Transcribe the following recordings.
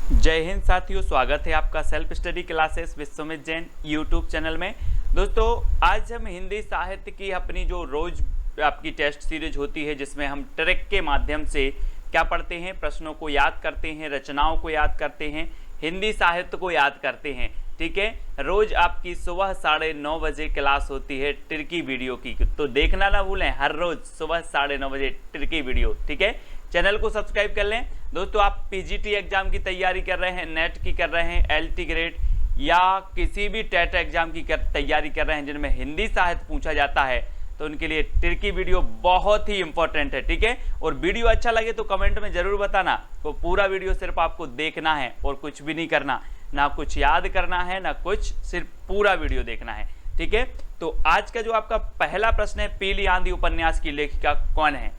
जय हिंद साथियों, स्वागत है आपका self study classes Vishwamit Jain YouTube channel में। दोस्तों, आज हम हिंदी साहित्य की अपनी जो रोज आपकी टेस्ट सीरीज होती है, जिसमें हम ट्रिक के माध्यम से क्या पढ़ते हैं, प्रश्नों को याद करते हैं, रचनाओं को याद करते हैं, हिंदी साहित्य को याद करते हैं। ठीक है, रोज आपकी सुबह 9:30 बजे क्लास होती है ट्रिकी वीडियो की, तो देखना ना भूलें, हर रोज सुबह 9:30 बजे ट्रिकी वीडियो। ठीक है, चैनल को सब्सक्राइब कर लें। दोस्तों, आप पीजीटी एग्जाम की तैयारी कर रहे हैं, नेट की कर रहे हैं, एलटी ग्रेड या किसी भी टेट एग्जाम की तैयारी कर रहे हैं जिनमें हिंदी साहित्य पूछा जाता है, तो उनके लिए ट्रिकी वीडियो बहुत ही इंपॉर्टेंट है। ठीक है, और वीडियो अच्छा लगे तो कमेंट में जरूर बताना। तो पूरा वीडियो सिर्फ आपको देखना है और कुछ भी नहीं करना, ना कुछ याद करना है ना कुछ, सिर्फ पूरा वीडियो देखना है। ठीक है, तो आज का जो आपका पहला प्रश्न है, पीली आंधी उपन्यास की लेखिका कौन है।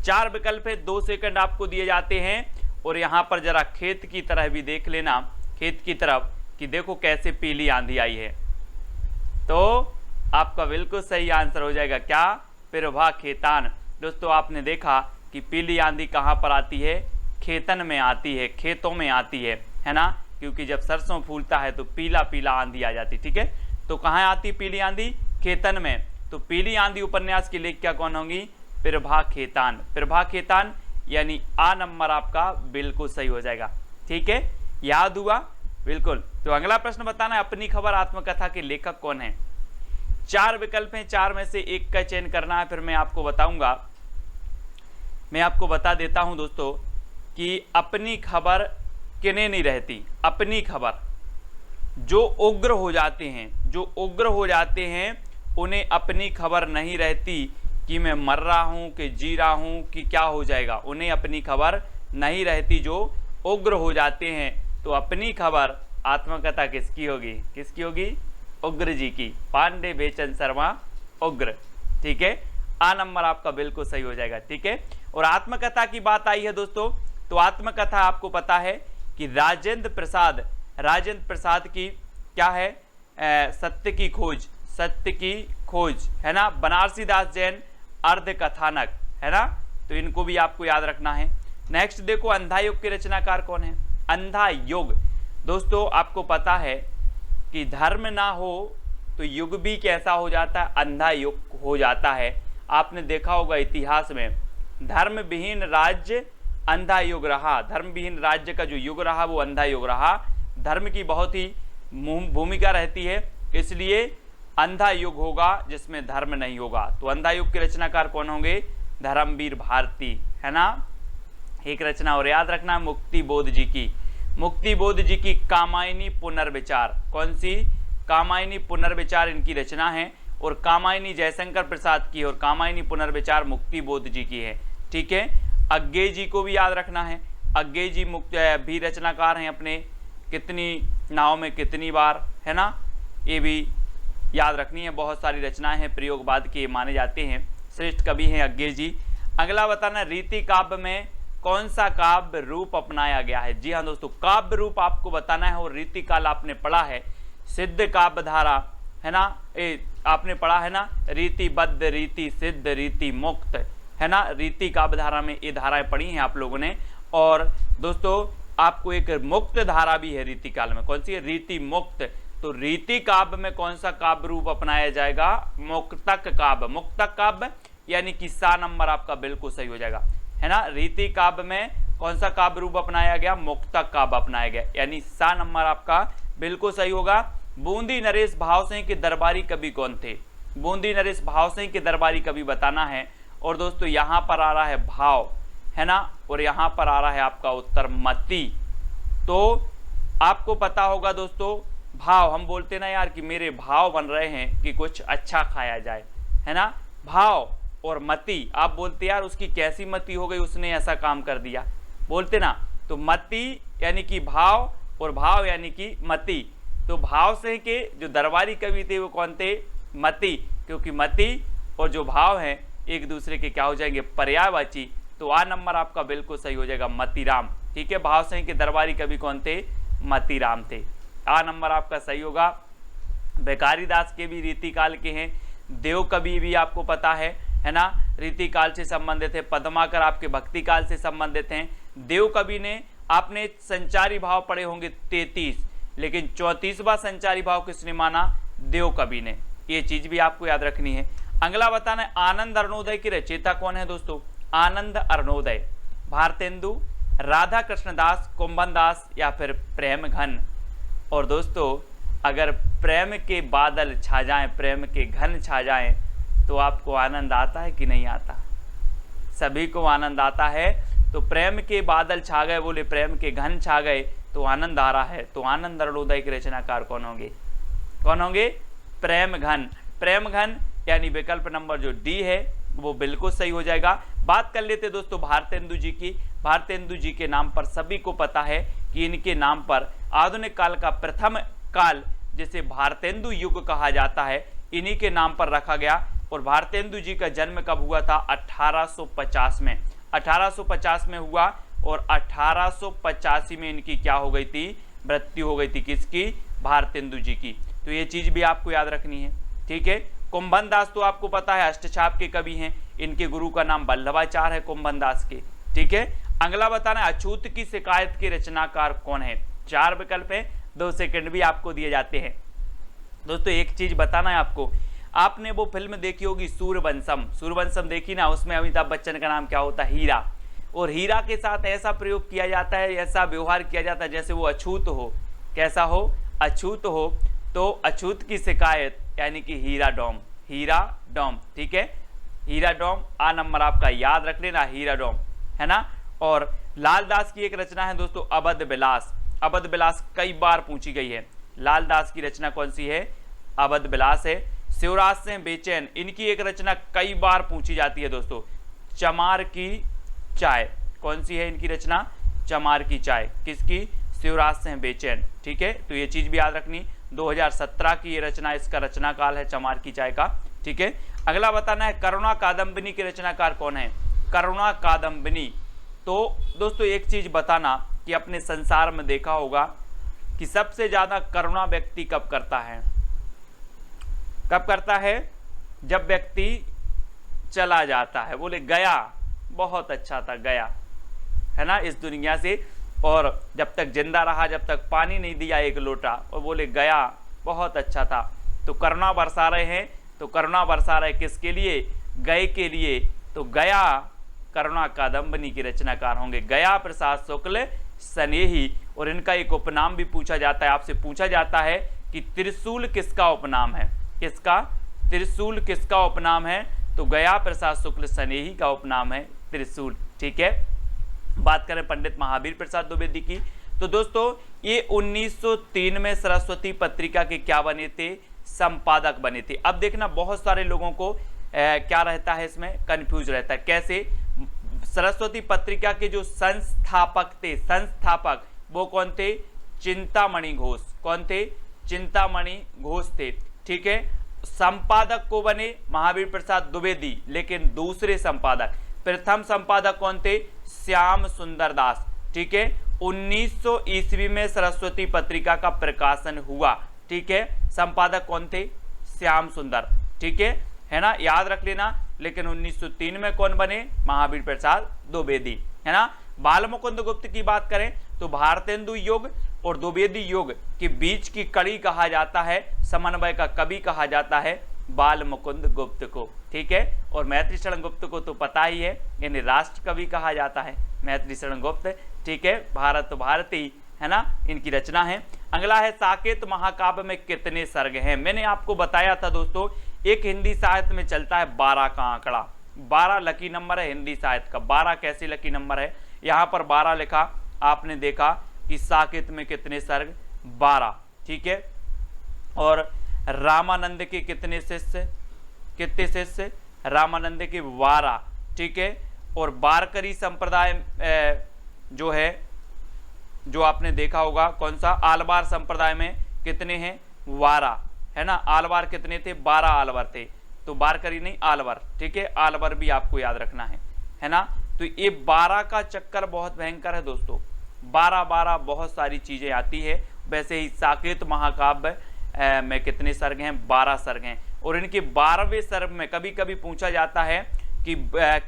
4 विकल्प है, 2 सेकंड आपको दिए जाते हैं। और यहाँ पर जरा खेत की तरह भी देख लेना, खेत की तरफ, कि देखो कैसे पीली आंधी आई है। तो आपका बिल्कुल सही आंसर हो जाएगा क्या, प्रभा खेतान। दोस्तों, आपने देखा कि पीली आंधी कहाँ पर आती है, खेतन में आती है, खेतों में आती है ना, क्योंकि जब सरसों फूलता है तो पीला पीला आंधी आ जाती। ठीक है, तो कहाँ आती पीली आंधी, खेतन में। तो पीली आंधी उपन्यास की लेखिका कौन होंगी, प्रभा खेतान। प्रभा खेतान यानी आ नंबर आपका बिल्कुल सही हो जाएगा। ठीक है, याद हुआ बिल्कुल। तो अगला प्रश्न बताना है, अपनी खबर आत्मकथा के लेखक कौन है। 4 विकल्प हैं, 4 में से एक का चयन करना है, फिर मैं आपको बताऊंगा। मैं आपको बता देता हूं दोस्तों कि अपनी खबर किन्हें नहीं रहती। अपनी खबर जो उग्र हो जाते हैं, जो उग्र हो जाते हैं, उन्हें अपनी खबर नहीं रहती कि मैं मर रहा हूं कि जी रहा हूं कि क्या हो जाएगा, उन्हें अपनी खबर नहीं रहती। जो उग्र हो जाते हैं, तो अपनी खबर आत्मकथा किसकी होगी, किसकी होगी, उग्र जी की। पांडे बेचन शर्मा उग्र। ठीक है, आ नंबर आपका बिल्कुल सही हो जाएगा। ठीक है, और आत्मकथा की बात आई है दोस्तों, तो आत्मकथा आपको पता है कि राजेंद्र प्रसाद की क्या है, सत्य की खोज, सत्य की खोज है ना, बनारसी दास जैन अर्ध कथानक है ना, तो इनको भी आपको याद रखना है। नेक्स्ट देखो, अंधा युग के रचनाकार कौन है। अंधा युग, दोस्तों आपको पता है कि धर्म ना हो तो युग भी कैसा हो जाता है, अंधा युग हो जाता है। आपने देखा होगा इतिहास में, धर्म विहीन राज्य अंधा युग रहा, धर्म विहीन राज्य का जो युग रहा वो अंधा युग रहा। धर्म की बहुत ही भूमिका रहती है, इसलिए अंधा युग होगा जिसमें धर्म नहीं होगा। तो अंधा युग के रचनाकार कौन होंगे, धर्मवीर भारती है ना। एक रचना और याद रखना, मुक्ति बोध जी की, मुक्ति बोध जी की कामायनी पुनर्विचार। कौन सी, कामायनी पुनर्विचार इनकी रचना है, और कामायनी जयशंकर प्रसाद की और कामायनी पुनर्विचार मुक्ति बोध जी की है। ठीक है, अज्ञे जी को भी याद रखना है, अज्ञे जी भी रचनाकार हैं अपने कितनी नाव में कितनी बार है ना, ये भी याद रखनी है। बहुत सारी रचनाएं हैं, प्रयोगवाद के माने जाते हैं, श्रेष्ठ कवि हैं अज्ञे जी। अगला बताना, रीति काव्य में कौन सा काव्य रूप अपनाया गया है। जी हाँ दोस्तों, काव्य रूप आपको बताना है, और रीति काल आपने पढ़ा है, सिद्ध काव्य धारा है ना, आपने पढ़ा है ना, रीतिबद्ध, रीति सिद्ध, रीति मुक्त है ना। रीति काव्य धारा में ये धाराएं पढ़ी हैं आप लोगों ने। और दोस्तों आपको एक मुक्त धारा भी है रीति काल में, कौन सी है, रीति मुक्त। तो रीति काव्य में कौन सा काव्य रूप अपनाया जाएगा, मुक्तक काव्य। मुक्तक काव्य यानी कि सा नंबर आपका बिल्कुल सही हो जाएगा है ना। रीति काव्य में कौन सा काव्य रूप अपनाया गया, मुक्तक काव्य अपनाया गया, यानी सा नंबर आपका बिल्कुल सही होगा। बूंदी नरेश भावसिंह के दरबारी कवि कौन थे। बूंदी नरेश भावसिंह के दरबारी कवि बताना है। और दोस्तों यहाँ पर आ रहा है भाव है ना, और यहाँ पर आ रहा है आपका उत्तर मति। तो आपको पता होगा दोस्तों, भाव हम बोलते ना यार कि मेरे भाव बन रहे हैं कि कुछ अच्छा खाया जाए है ना, भाव। और मति आप बोलते यार उसकी कैसी मति हो गई, उसने ऐसा काम कर दिया, बोलते ना। तो मति यानी कि भाव, और भाव यानी कि मति। तो भाव से के जो दरबारी कवि थे वो कौन थे, मति, क्योंकि मति और जो भाव हैं एक दूसरे के क्या हो जाएंगे, पर्यायवाची। तो आ नंबर आपका बिल्कुल सही हो जाएगा, मतीराम। ठीक है, भाव से के दरबारी कवि कौन थे, मतीराम थे। आ नंबर आपका सही होगा। भिखारी दास के भी रीति काल के हैं, देव कवि भी आपको पता है ना, रीति काल से संबंधित है। पद्माकर आपके भक्ति काल से संबंधित हैं। देव कवि ने आपने संचारी भाव पढ़े होंगे 33, लेकिन 34वां संचारी भाव किसने माना? देव कवि ने। ये चीज भी आपको याद रखनी है। अगला बताना है आनंद अरुणोदय की रचयिता कौन है दोस्तों? आनंद अरुणोदय, भारतेंदु, राधा कृष्णदास, कुंभन दास या फिर प्रेम घन। और दोस्तों अगर प्रेम के बादल छा जाएं, प्रेम के घन छा जाएं, तो आपको आनंद आता है कि नहीं आता? सभी को आनंद आता है। तो प्रेम के बादल छा गए, बोले प्रेम के घन छा गए, तो आनंद आ रहा है। तो आनंद अरुणोदय के रचनाकार कौन होंगे? कौन होंगे? प्रेम घन। प्रेम घन यानी विकल्प नंबर जो डी है वो बिल्कुल सही हो जाएगा। बात कर लेते दोस्तों भारतेंदु जी की। भारतेंदु जी के नाम पर सभी को पता है कि इनके नाम पर आधुनिक काल का प्रथम काल जिसे भारतेंदु युग कहा जाता है, इन्हीं के नाम पर रखा गया। और भारतेंदु जी का जन्म कब हुआ था? 1850 में। 1850 में हुआ और 1885 में इनकी क्या हो गई थी? मृत्यु हो गई थी। किसकी? भारतेंदु जी की। तो ये चीज भी आपको याद रखनी है, ठीक है। कुंभन दास तो आपको पता है अष्टछाप के कवि हैं, इनके गुरु का नाम वल्लभाचार्य है कुंभन दास के, ठीक है। अगला बताना अछूत की शिकायत के रचनाकार कौन है? 4 विकल्प है, 2 सेकंड भी आपको दिए जाते हैं। दोस्तों एक चीज बताना है आपको, आपने वो फिल्म देखी होगी सूर्यवंशम। सूर्यवंशम देखी ना, उसमें अमिताभ बच्चन का नाम क्या होता है? हीरा। और हीरा के साथ ऐसा प्रयोग किया जाता है, ऐसा व्यवहार किया जाता है जैसे वो अछूत हो। कैसा हो? अछूत हो। तो अछूत की शिकायत यानी कि हीरा डोम, हीरा डोम, ठीक है। हीरा डोम आ नंबर आपका याद रख लेना, हीरा डोम, है ना। और लालदास की एक रचना है दोस्तों अवध विलास। अवध विलास कई बार पूछी गई है। लालदास की रचना कौन सी है? अवध विलास है। शिवराज सिंह बेचैन, इनकी एक रचना कई बार पूछी जाती है दोस्तों, चमार की चाय। कौन सी है इनकी रचना? चमार की चाय। किसकी? शिवराज सिंह बेचैन, ठीक है। तो ये चीज भी याद रखनी। 2017 की ये रचना, इसका रचना काल है चमार की चाय का, ठीक है। अगला बताना है करुणा कादम्बिनी के रचनाकार कौन है? करुणा कादम्बिनी। तो दोस्तों एक चीज बताना कि अपने संसार में देखा होगा कि सबसे ज्यादा करुणा व्यक्ति कब करता है? कब करता है? जब व्यक्ति चला जाता है। बोले गया, बहुत अच्छा था, गया, है ना, इस दुनिया से। और जब तक जिंदा रहा, जब तक पानी नहीं दिया एक लोटा, और बोले गया, बहुत अच्छा था। तो करुणा बरसा रहे हैं। तो करुणा बरसा रहे किसके लिए? गए के लिए। तो गया करुणा कादम्बिनी के रचनाकार होंगे गया प्रसाद शुक्ल स्नेही। और इनका एक उपनाम भी पूछा जाता है, आपसे पूछा जाता है कि त्रिशूल किसका उपनाम है? किसका? त्रिशूल किसका उपनाम है? तो गया प्रसाद शुक्ल स्नेही का उपनाम है त्रिशूल, ठीक है। बात करें पंडित महावीर प्रसाद द्विवेदी की, तो दोस्तों ये 1903 में सरस्वती पत्रिका के क्या बने थे? संपादक बने थे। अब देखना बहुत सारे लोगों को क्या रहता है, इसमें कंफ्यूज रहता है। कैसे? सरस्वती पत्रिका के जो संस्थापक थे, संस्थापक वो कौन थे? चिंतामणि घोष। कौन थे? चिंतामणि घोष थे, ठीक है। संपादक को बने महावीर प्रसाद द्विवेदी, लेकिन दूसरे संपादक, प्रथम संपादक कौन थे? श्याम सुंदर दास, ठीक है। 1900 ईस्वी में सरस्वती पत्रिका का प्रकाशन हुआ, ठीक है। संपादक कौन थे? श्याम सुंदर, ठीक है ना, याद रख लेना। लेकिन 1903 में कौन बने? महावीर प्रसाद द्विवेदी, है ना। बाल मुकुंद गुप्त की बात करें तो भारतेंदु युग और द्विवेदी युग के बीच की कड़ी कहा जाता है, समन्वय का कवि कहा जाता है बाल मुकुंद गुप्त को, ठीक है। और मैत्री शरण गुप्त को तो पता ही है, यानी राष्ट्र कवि कहा जाता है मैत्री शरण गुप्त, ठीक है। भारत भारती, है ना, इनकी रचना है। अगला है साकेत महाकाव्य में कितने सर्ग हैं? मैंने आपको बताया था दोस्तों, एक हिंदी साहित्य में चलता है 12 का आंकड़ा। 12 लकी नंबर है हिंदी साहित्य का। 12 कैसे लकी नंबर है? यहाँ पर 12 लिखा, आपने देखा कि साकेत में कितने सर्ग? 12, ठीक है। और रामानंद के कितने शिष्य? कितने शिष्य? रामानंद के 12, ठीक है। और वारकरी संप्रदाय जो है, जो आपने देखा होगा कौन सा? आलवार संप्रदाय में कितने हैं? 12, है ना। आलवार कितने थे? 12 आलवर थे। तो वारकरी नहीं, आलवर, ठीक है। आलवर भी आपको याद रखना है ना। तो ये 12 का चक्कर बहुत भयंकर है दोस्तों। 12 बहुत सारी चीजें आती है। वैसे ही साकेत महाकाव्य में कितने सर्ग हैं? 12 सर्ग हैं। और इनके 12वें सर्ग में कभी कभी पूछा जाता है कि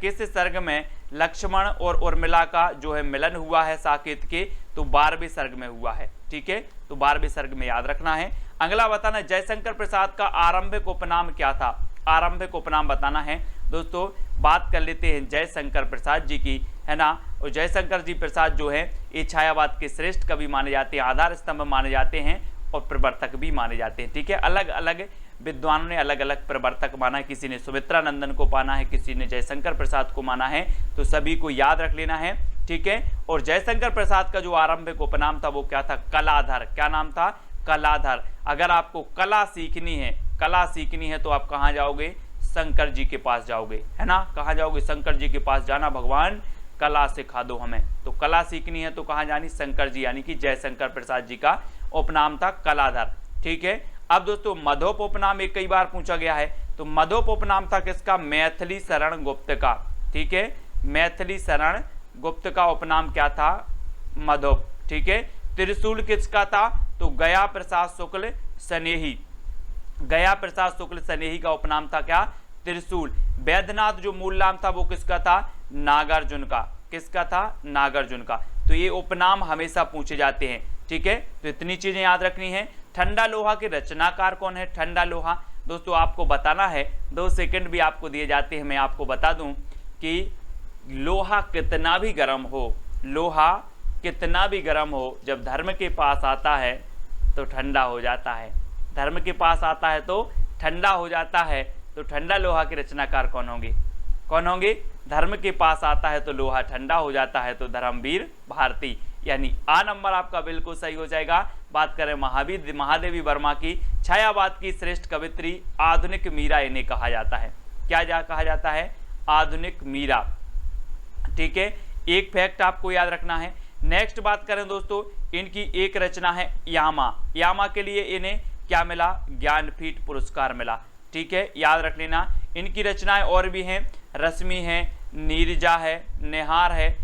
किस सर्ग में लक्ष्मण और उर्मिला का जो है मिलन हुआ है साकेत के, तो 12वें सर्ग में हुआ है। ठीक है, तो 12वें सर्ग में याद रखना है। अगला बताना जयशंकर प्रसाद का आरंभिक उपनाम क्या था। आरंभिक उपनाम बताना है दोस्तों। बात कर लेते हैं जयशंकर प्रसाद जी की, है ना। और जयशंकर जी प्रसाद जो है ये छायावाद के श्रेष्ठ कवि माने जाते हैं, आधार स्तंभ माने जाते हैं और प्रवर्तक भी माने जाते हैं। ठीक है, अलग अलग विद्वानों ने अलग अलग प्रवर्तक माना है, किसी ने सुमित्रा नंदन को माना है, किसी ने जयशंकर प्रसाद को माना है, तो सभी को याद रख लेना है। ठीक है, और जयशंकर प्रसाद का जो आरंभिक उपनाम था वो क्या था, कलाधर। क्या नाम था, कलाधर। अगर आपको कला सीखनी है तो आप कहाँ जाओगे, शंकर जी के पास जाओगे, है ना। कहाँ जाओगे, शंकर जी के पास जाना, भगवान कला सिखा दो हमें। तो कला सीखनी है तो कहाँ जानी, शंकर जी, यानी कि जयशंकर प्रसाद जी का उपनाम था कलाधर। ठीक है, अब दोस्तों मधोप उपनाम एक कई बार पूछा गया है, तो मधोप उपनाम था किसका, मैथिली शरण गुप्त का। ठीक है, मैथिली शरण गुप्त का उपनाम क्या था, मधोप। ठीक है, त्रिशूल किसका था, तो गया प्रसाद शुक्ल स्नेही। गया प्रसाद शुक्ल स्नेही का उपनाम था क्या, त्रिशूल। वैद्यनाथ जो मूल नाम था वो किसका था, नागार्जुन का। किसका था, नागार्जुन का। तो ये उपनाम हमेशा पूछे जाते हैं। ठीक है, तो इतनी चीजें याद रखनी है। ठंडा लोहा के रचनाकार कौन है, ठंडा लोहा दोस्तों आपको बताना है, 2 सेकंड भी आपको दिए जाते हैं। मैं आपको बता दूं कि लोहा कितना भी गर्म हो, लोहा कितना भी गर्म हो, जब धर्म के पास आता है तो ठंडा हो जाता है। धर्म के पास आता है तो ठंडा हो जाता है। तो ठंडा लोहा के रचनाकार कौन होंगे, कौन होंगे, धर्म के पास आता है तो लोहा ठंडा हो जाता है, तो धर्मवीर भारती, यानी आ नंबर आपका बिल्कुल सही हो जाएगा। बात करें महादेवी वर्मा की, छायावाद की श्रेष्ठ कवित्री, आधुनिक मीरा इन्हें कहा जाता है। क्या कहा जाता है, आधुनिक मीरा। ठीक है, एक फैक्ट आपको याद रखना है। नेक्स्ट बात करें दोस्तों, इनकी एक रचना है यामा। यामा के लिए इन्हें क्या मिला, ज्ञानपीठ पुरस्कार मिला। ठीक है, याद रख लेना। इनकी रचनाएं और भी हैं, रश्मि है, नीरजा है, निहार है,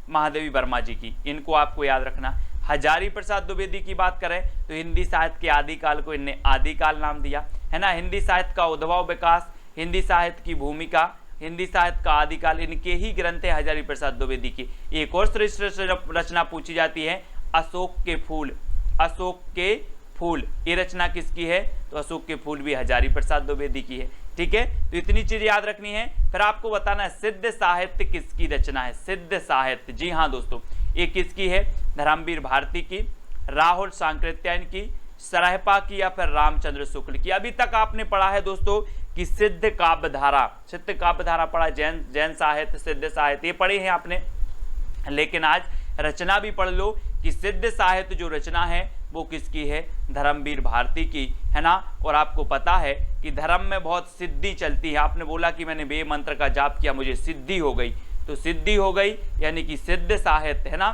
महादेवी वर्मा जी की, इनको आपको याद रखना। हजारी प्रसाद द्विवेदी की बात करें तो हिंदी साहित्य के आदिकाल को इनने आदिकाल नाम दिया, है ना। हिंदी साहित्य का उद्भव विकास, हिंदी साहित्य की भूमिका, हिंदी साहित्य का आदिकाल, इनके ही ग्रंथ है हजारी प्रसाद द्विवेदी की। एक और श्रेष्ठ रचना पूछी जाती है, अशोक के फूल। अशोक के फूल, ये रचना किसकी है, तो अशोक के फूल भी हजारी प्रसाद द्विवेदी की है। ठीक है, तो इतनी चीज याद रखनी है। फिर आपको बताना है सिद्ध साहित्य किसकी रचना है, सिद्ध साहित्य। जी हाँ दोस्तों, ये किसकी है, धर्मवीर भारती की, राहुल सांकृत्यायन की, सरहपा की, या फिर रामचंद्र शुक्ल की। अभी तक आपने पढ़ा है दोस्तों कि सिद्ध काव्यधारा, सिद्ध काव्यधारा पढ़ा, जैन साहित्य, सिद्ध साहित्य, ये पढ़े हैं आपने। लेकिन आज रचना भी पढ़ लो कि सिद्ध साहित्य जो रचना है वो किसकी है, धर्मवीर भारती की, है ना। और आपको पता है कि धर्म में बहुत सिद्धि चलती है। आपने बोला कि मैंने वेद मंत्र का जाप किया, मुझे सिद्धि हो गई, तो सिद्धि हो गई यानी कि सिद्ध साहित्य, है ना।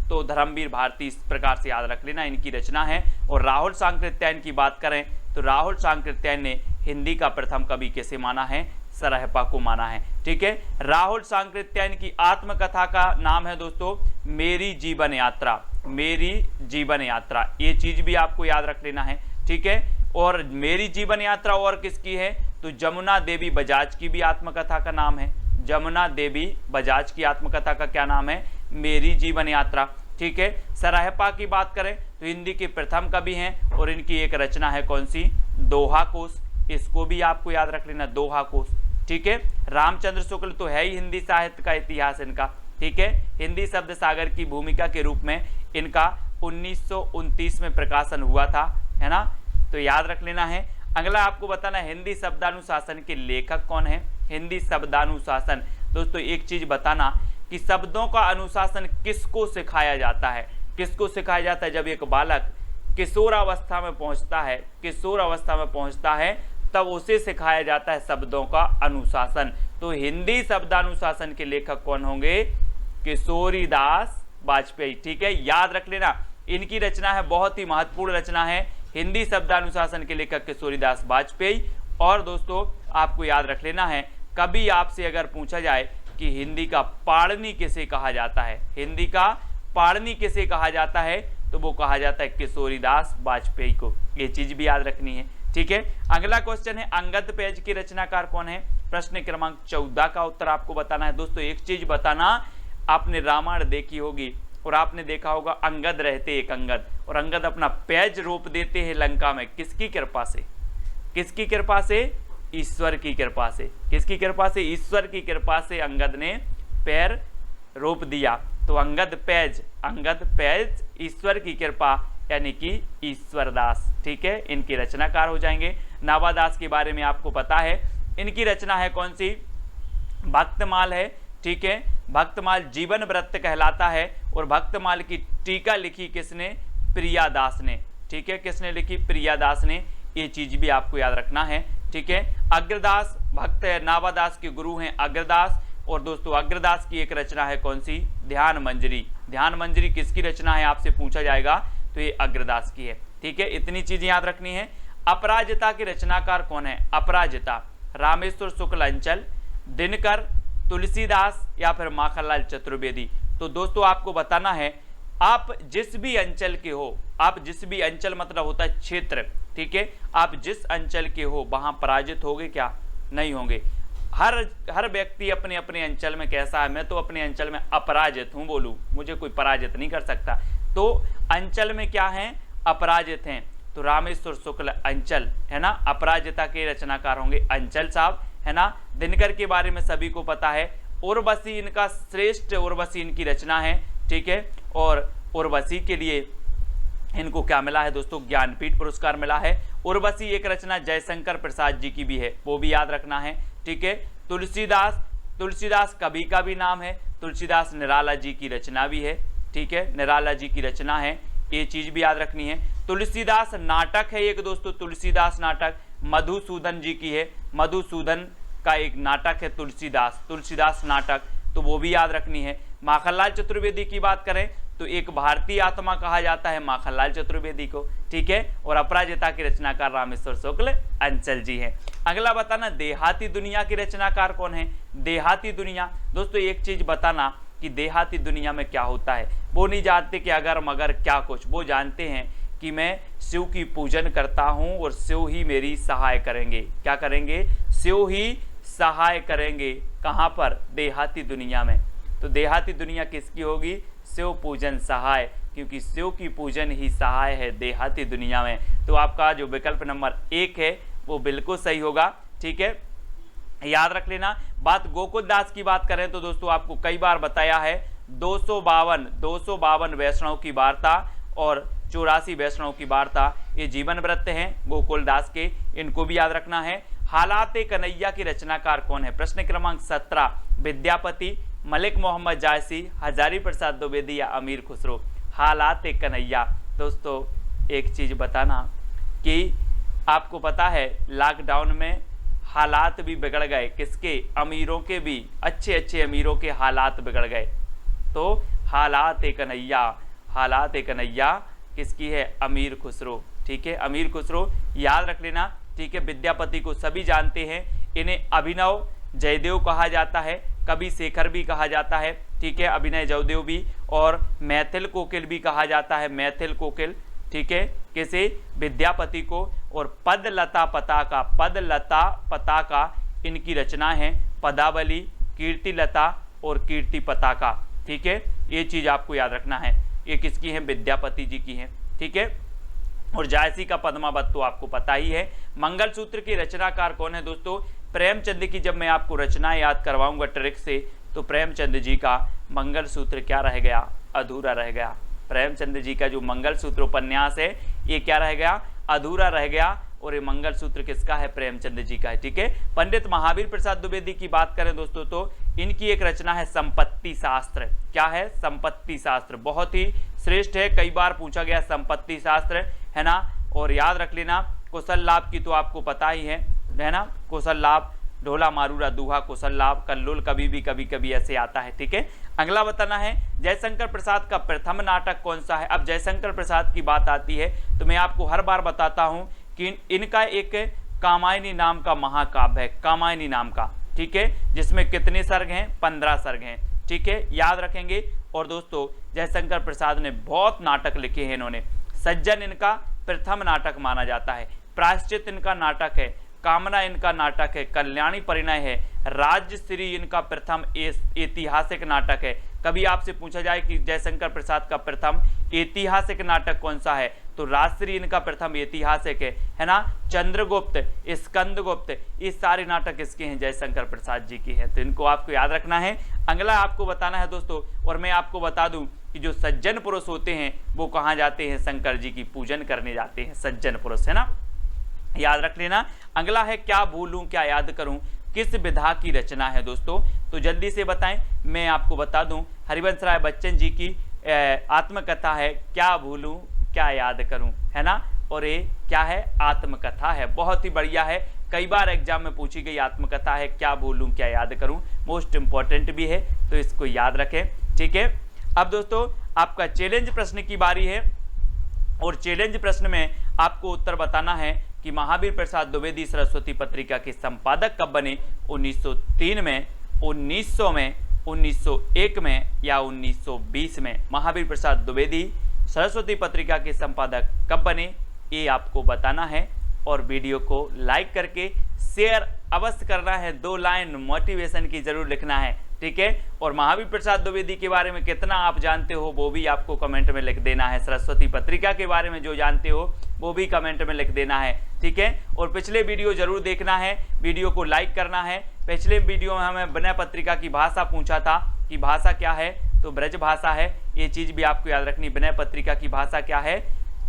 तो धर्मवीर भारती इस प्रकार से याद रख लेना, इनकी रचना है। और राहुल सांकृत्यायन की बात करें तो राहुल सांकृत्यायन ने हिंदी का प्रथम कवि कैसे माना है, सरहपा को माना है। ठीक है, राहुल सांकृत्यायन की आत्मकथा का नाम है दोस्तों मेरी जीवन यात्रा। मेरी जीवन यात्रा, ये चीज भी आपको याद रख लेना है। ठीक है, और मेरी जीवन यात्रा और किसकी है, तो जमुना देवी बजाज की भी आत्मकथा का नाम है। जमुना देवी बजाज की आत्मकथा का क्या नाम है, मेरी जीवन यात्रा। ठीक है, सरहपा की बात करें तो हिंदी के प्रथम कवि हैं और इनकी एक रचना है कौन सी, दोहा कोश। इसको भी आपको याद रख लेना, दोहा कोश। ठीक है, रामचंद्र शुक्ल तो है ही हिंदी साहित्य का इतिहास इनका। ठीक है, हिंदी शब्द सागर की भूमिका के रूप में इनका 1929 में प्रकाशन हुआ था, है ना। तो याद रख लेना है। अगला आपको बताना है हिंदी शब्दानुशासन के लेखक कौन है। हिंदी शब्दानुशासन दोस्तों एक चीज बताना कि शब्दों का अनुशासन किसको सिखाया जाता है, किसको सिखाया जाता है, जब एक बालक किशोरावस्था में पहुंचता है, किशोरावस्था में पहुंचता है तब उसे सिखाया जाता है शब्दों का अनुशासन। तो हिंदी शब्दानुशासन के लेखक कौन होंगे, किशोरीदास वाजपेयी। ठीक है, याद रख लेना, इनकी रचना है, बहुत ही महत्वपूर्ण रचना है, हिंदी शब्दानुशासन के लेखक किशोरीदास वाजपेयी। और दोस्तों आपको याद रख लेना है, कभी आपसे अगर पूछा जाए कि हिंदी का पाणिनि किसे कहा जाता है, हिंदी का पाणिनि किसे कहा जाता है, तो वो कहा जाता है किशोरीदास वाजपेयी को। ये चीज भी याद रखनी है। ठीक है। अगला क्वेश्चन है अंगद पेज के रचनाकार कौन है? प्रश्न क्रमांक 14 का उत्तर आपको बताना है। दोस्तों एक चीज बताना, आपने रामायण देखी होगी और आपने देखा होगा अंगद रहते एक अंगद, और अंगद अपना पेज रोप देते हैं लंका में, किसकी कृपा से? किसकी कृपा से? ईश्वर की कृपा से। किसकी कृपा से? ईश्वर की कृपा से अंगद ने पैर रोप दिया। तो अंगद पेज ईश्वर की कृपा यानी कि ईश्वरदास, ठीक है, इनकी रचनाकार हो जाएंगे। नावादास के बारे में आपको पता है, इनकी रचना है कौन सी? भक्तमाल है, ठीक है। भक्तमाल जीवन व्रत कहलाता है और भक्तमाल की टीका लिखी किसने? प्रियादास ने, ठीक है। किसने लिखी? प्रियादास ने। ये चीज भी आपको याद रखना है, ठीक है। अग्रदास भक्त है, नावादास के गुरु हैं अग्रदास, और दोस्तों अग्रदास की एक रचना है कौन सी? ध्यान मंजरी। ध्यान मंजरी किसकी रचना है आपसे पूछा जाएगा, तो ये अग्रदास की है, ठीक है। इतनी चीजें याद रखनी है। अपराजिता के रचनाकार कौन है? अपराजिता रामेश्वर शुक्ल अंचल, दिनकर, तुलसीदास या फिर माखनलाल चतुर्वेदी। तो दोस्तों आपको बताना है, आप जिस भी अंचल के हो, आप जिस भी अंचल मतलब होता है क्षेत्र, ठीक है, आप जिस अंचल के हो वहां पराजित होगे क्या? नहीं होंगे। हर व्यक्ति अपने अपने अंचल में कैसा है? मैं तो अपने अंचल में अपराजित हूं बोलूं, मुझे कोई पराजित नहीं कर सकता। तो अंचल में क्या हैं? अपराजित हैं। तो रामेश्वर शुक्ल अंचल है ना, अपराजिता के रचनाकार होंगे अंचल साहब, है ना। दिनकर के बारे में सभी को पता है, उर्वशी इनका श्रेष्ठ उर्वशी इनकी रचना है, ठीक है। और उर्वशी के लिए इनको क्या मिला है दोस्तों? ज्ञानपीठ पुरस्कार मिला है। उर्वशी एक रचना जयशंकर प्रसाद जी की भी है, वो भी याद रखना है, ठीक है। तुलसीदास कवि का भी नाम है, तुलसीदास निराला जी की रचना भी है, ठीक है, निराला जी की रचना है, ये चीज भी याद रखनी है। तुलसीदास नाटक है एक दोस्तों, तुलसीदास नाटक मधुसूदन जी की है, मधुसूदन का एक नाटक है तुलसीदास नाटक, तो वो भी याद रखनी है। माखनलाल चतुर्वेदी की बात करें तो एक भारतीय आत्मा कहा जाता है माखनलाल चतुर्वेदी को, ठीक है। और अपराजिता के रचनाकार रामेश्वर शुक्ल अंचल जी हैं। अगला बताना देहाती दुनिया की रचनाकार कौन है? देहाती दुनिया, दोस्तों एक चीज बताना कि देहाती दुनिया में क्या होता है। वो नहीं जानते कि अगर मगर क्या कुछ, वो जानते हैं कि मैं शिव की पूजन करता हूं और शिव ही मेरी सहाय करेंगे। क्या करेंगे? शिव ही सहाय करेंगे। कहां पर? देहाती दुनिया में। तो देहाती दुनिया किसकी होगी? शिव पूजन सहाय, क्योंकि शिव की पूजन ही सहाय है देहाती दुनिया में। तो आपका जो विकल्प नंबर 1 है वो बिल्कुल सही होगा, ठीक है, याद रख लेना। बात गोकुल दास की बात करें तो दोस्तों आपको कई बार बताया है 252 वैष्णव की वार्ता और 84 वैष्णव की वार्ता, ये जीवन व्रत हैं गोकुल दास के, इनको भी याद रखना है। हालाते कन्हैया की रचनाकार कौन है? प्रश्न क्रमांक 17 विद्यापति, मलिक मोहम्मद जायसी, हजारी प्रसाद द्विवेदी या अमीर खुसरो। हालाते कन्हैया, दोस्तों एक चीज बताना कि आपको पता है लॉकडाउन में हालात भी बिगड़ गए, किसके? अमीरों के भी, अच्छे अच्छे अमीरों के हालात बिगड़ गए। तो हालाते कन्हैया किसकी है? अमीर खुसरो, ठीक है, अमीर खुसरो याद रख लेना, ठीक है। विद्यापति को सभी जानते हैं, इन्हें अभिनव जयदेव कहा जाता है, कवि शेखर भी कहा जाता है, ठीक है, अभिनय जयदेव भी, और मैथिल कोकिल भी कहा जाता है, मैथिल कोकिल, ठीक है, किसे? विद्यापति को। और पदलता पताका इनकी रचना है, पदावली, कीर्तिलता और कीर्ति पताका, ठीक है, ये चीज आपको याद रखना है, ये किसकी है? विद्यापति जी की है, ठीक है। और जायसी का पद्मावत तो आपको पता ही है। मंगलसूत्र के रचनाकार कौन है दोस्तों? प्रेमचंद की जब मैं आपको रचना याद करवाऊंगा ट्रिक से, तो प्रेमचंद जी का मंगलसूत्र क्या रह गया? अधूरा रह गया। प्रेमचंद जी का जो मंगलसूत्र उपन्यास है ये क्या रह गया? अधूरा रह गया। और ये मंगलसूत्र किसका है? प्रेमचंद जी का है, ठीक है। पंडित महावीर प्रसाद द्विवेदी की बात करें दोस्तों तो इनकी एक रचना है संपत्ति शास्त्र। क्या है? संपत्ति शास्त्र, बहुत ही श्रेष्ठ है, कई बार पूछा गया संपत्ति शास्त्र, है ना। और याद रख लेना कौशल लाभ की तो आपको पता ही है ना, कौशल लाभ, ढोला मारूरा दूहा कौशल लाभ, कल्लोल कभी कभी ऐसे आता है, ठीक है। अगला बताना है जयशंकर प्रसाद का प्रथम नाटक कौन सा है। अब जयशंकर प्रसाद की बात आती है तो मैं आपको हर बार बताता हूं कि इनका एक कामायनी नाम का महाकाव्य है, कामायनी नाम का, ठीक है, जिसमें कितने सर्ग हैं? 15 सर्ग हैं, ठीक है, याद रखेंगे। और दोस्तों जयशंकर प्रसाद ने बहुत नाटक लिखे हैं इन्होंने, सज्जन इनका प्रथम नाटक माना जाता है। प्रायश्चित इनका नाटक है, कामना इनका नाटक है, कल्याणी परिणय है, राजश्री इनका प्रथम ऐतिहासिक नाटक है। कभी आपसे पूछा जाए कि जयशंकर प्रसाद का प्रथम ऐतिहासिक नाटक कौन सा है, तो राजश्री इनका प्रथम ऐतिहासिक है ना। चंद्रगुप्त, स्कंदगुप्त, ये सारे नाटक इसके हैं, जयशंकर प्रसाद जी के हैं, तो इनको आपको याद रखना है। अगला आपको बताना है दोस्तों, और मैं आपको बता दूं कि जो सज्जन पुरुष होते हैं वो कहाँ जाते हैं, शंकर जी की पूजन करने जाते हैं सज्जन पुरुष, है ना, याद रख लेना। अगला है क्या भूलूं क्या याद करूं, किस विधा की रचना है दोस्तों, तो जल्दी से बताएं, मैं आपको बता दूं हरिवंश राय बच्चन जी की आत्मकथा है क्या भूलूं क्या याद करूं, है ना, और ये क्या है, आत्मकथा है, बहुत ही बढ़िया है, कई बार एग्जाम में पूछी गई आत्मकथा है क्या भूलूं क्या याद करूं, मोस्ट इंपॉर्टेंट भी है, तो इसको याद रखें, ठीक है। अब दोस्तों आपका चैलेंज प्रश्न की बारी है, और चैलेंज प्रश्न में आपको उत्तर बताना है कि महावीर प्रसाद द्विवेदी सरस्वती पत्रिका के संपादक कब बने, 1903 में, 1900 में, 1901 में या 1920 में। महावीर प्रसाद द्विवेदी सरस्वती पत्रिका के संपादक कब बने, ये आपको बताना है, और वीडियो को लाइक करके शेयर अवश्य करना है, 2 लाइन मोटिवेशन की जरूर लिखना है, ठीक है। और महावीर प्रसाद द्विवेदी के बारे में कितना आप जानते हो वो भी आपको कमेंट में लिख देना है, सरस्वती पत्रिका के बारे में जो जानते हो वो भी कमेंट में लिख देना है, ठीक है। और पिछले वीडियो जरूर देखना है, वीडियो को लाइक करना है। पिछले वीडियो में हमें विनय पत्रिका की भाषा पूछा था कि भाषा क्या है, तो ब्रज भाषा है, ये चीज भी आपको याद रखनी, विनय पत्रिका की भाषा क्या है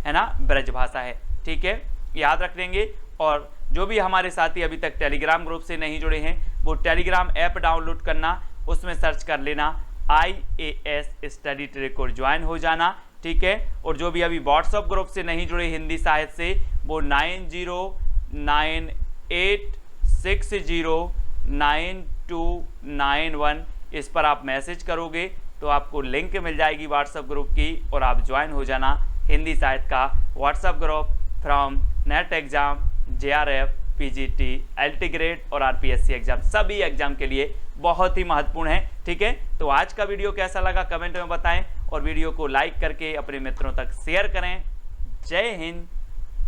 ना, ब्रज भाषा है, ठीक है, याद रख लेंगे। और जो भी हमारे साथी अभी तक टेलीग्राम ग्रुप से नहीं जुड़े हैं वो टेलीग्राम ऐप डाउनलोड करना, उसमें सर्च कर लेना IAS स्टडी ट्रैक और ज्वाइन हो जाना, ठीक है। और जो भी अभी व्हाट्सएप ग्रुप से नहीं जुड़े हिंदी साहित्य से, वो 9098609291 इस पर आप मैसेज करोगे तो आपको लिंक मिल जाएगी व्हाट्सएप ग्रुप की, और आप ज्वाइन हो जाना हिंदी साहित्य का WhatsApp group from net exam, JRF, PGT, LT grade और RPSC एग्जाम, सभी एग्जाम के लिए बहुत ही महत्वपूर्ण है, ठीक है। तो आज का वीडियो कैसा लगा कमेंट में बताएं, और वीडियो को लाइक करके अपने मित्रों तक शेयर करें। जय हिंद,